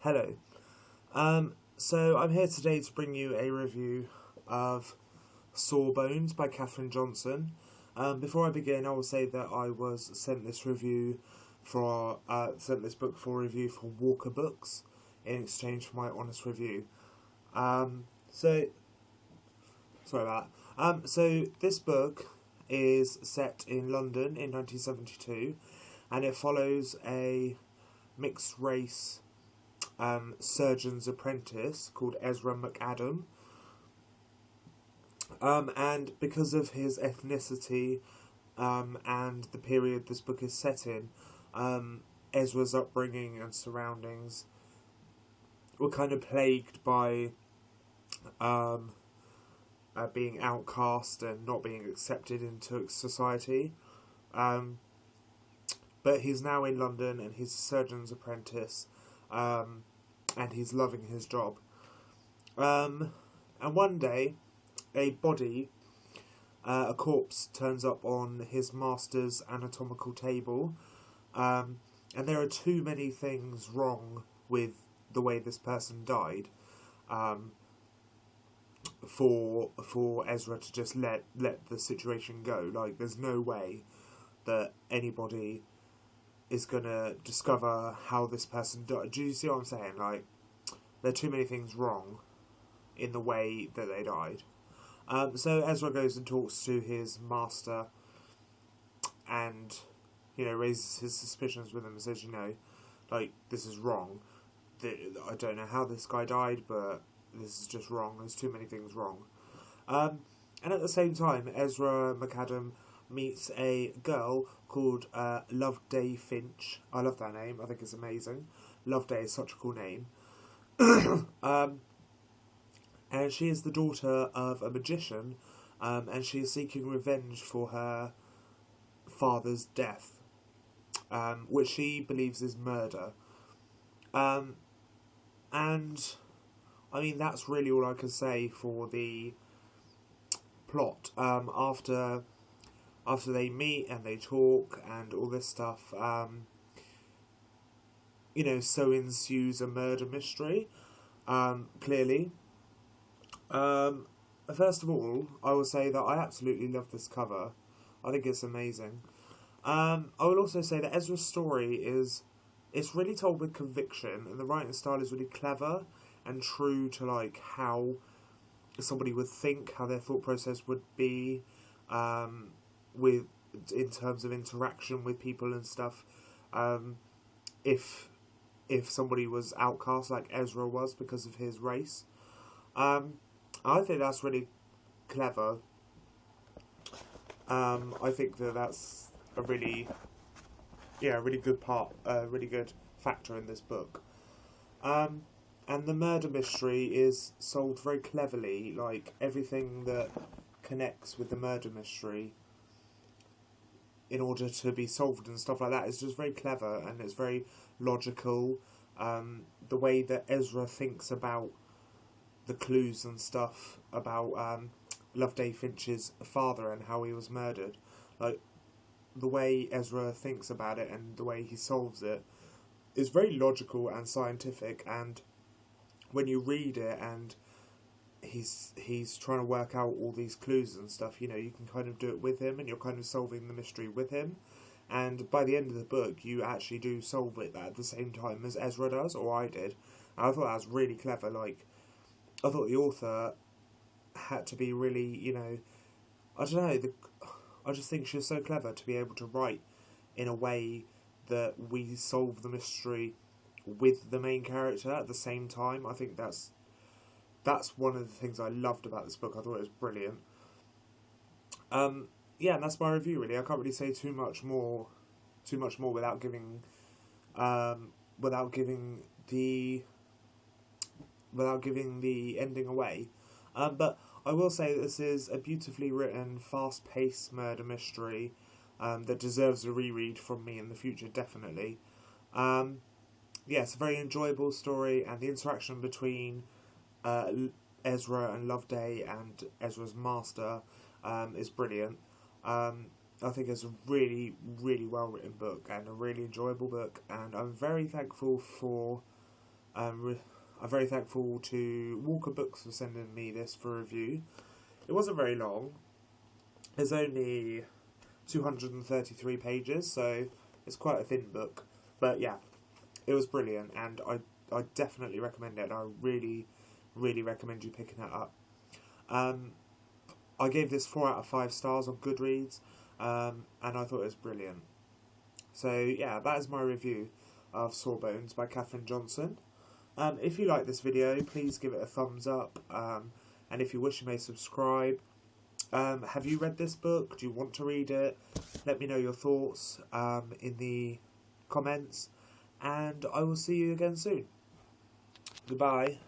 Hello. So I'm here today to bring you a review of Sawbones by Catherine Johnson. Before I begin, I will say that I was sent this book for review from Walker Books in exchange for my honest review. So sorry about that. So this book is set in London in 1972, and it follows a mixed race surgeon's apprentice called Ezra McAdam, and because of his ethnicity and the period this book is set in, Ezra's upbringing and surroundings were kind of plagued by being outcast and not being accepted into society. But he's now in London and he's a surgeon's apprentice, and he's loving his job. And one day, a corpse turns up on his master's anatomical table, and there are too many things wrong with the way this person died, for Ezra to just let the situation go. Like, there's no way that anybody is gonna discover how this person died. Do you see what I'm saying? Like, there are too many things wrong in the way that they died. So Ezra goes and talks to his master, and raises his suspicions with him and says, like, this is wrong. I don't know how this guy died, but this is just wrong. There's too many things wrong. And at the same time, Ezra McAdam meets a girl called Loveday Finch. I love that name. I think it's amazing. Loveday is such a cool name. And she is the daughter of a magician, and she is seeking revenge for her father's death, which she believes is murder. And I mean, that's really all I can say for the plot. After they meet and they talk and all this stuff, so ensues a murder mystery, clearly. First of all, I will say that I absolutely love this cover. I think it's amazing. I will also say that Ezra's story it's really told with conviction, and the writing style is really clever and true to, like, how somebody would think, how their thought process would be, in terms of interaction with people and stuff. If somebody was outcast like Ezra was because of his race, I think that's really clever. I think that's a really good part, a really good factor in this book. And the murder mystery is solved very cleverly. Like, everything that connects with the murder mystery in order to be solved and stuff like that is just very clever, and it's very logical. The way that Ezra thinks about the clues and stuff about Loveday Finch's father and how he was murdered, like, the way Ezra thinks about it and the way he solves it is very logical and scientific. And when you read it and he's trying to work out all these clues and stuff, you can kind of do it with him, and you're kind of solving the mystery with him. And by the end of the book, you actually do solve it at the same time as Ezra does, or I did. And I thought that was really clever. Like, I thought the author had to be really, I don't know, I just think she's so clever to be able to write in a way that we solve the mystery with the main character at the same time. I think that's one of the things I loved about this book. I thought it was brilliant. And that's my review, really. I can't really say too much more without giving the ending away. But I will say that this is a beautifully written, fast-paced murder mystery that deserves a reread from me in the future, definitely. It's a very enjoyable story, and the interaction between Ezra and Loveday and Ezra's master is brilliant. I think it's a really, really well-written book and a really enjoyable book, and I'm very thankful for I'm very thankful to Walker Books for sending me this for review. It wasn't very long. There's only 233 pages, so it's quite a thin book. But yeah, it was brilliant, and I definitely recommend it. I really, really recommend you picking it up. I gave this 4 out of 5 stars on Goodreads, and I thought it was brilliant. So yeah, that is my review of Sawbones by Katherine Johnson. If you like this video, please give it a thumbs up, and if you wish, you may subscribe. Have you read this book? Do you want to read it? Let me know your thoughts in the comments, and I will see you again soon. Goodbye.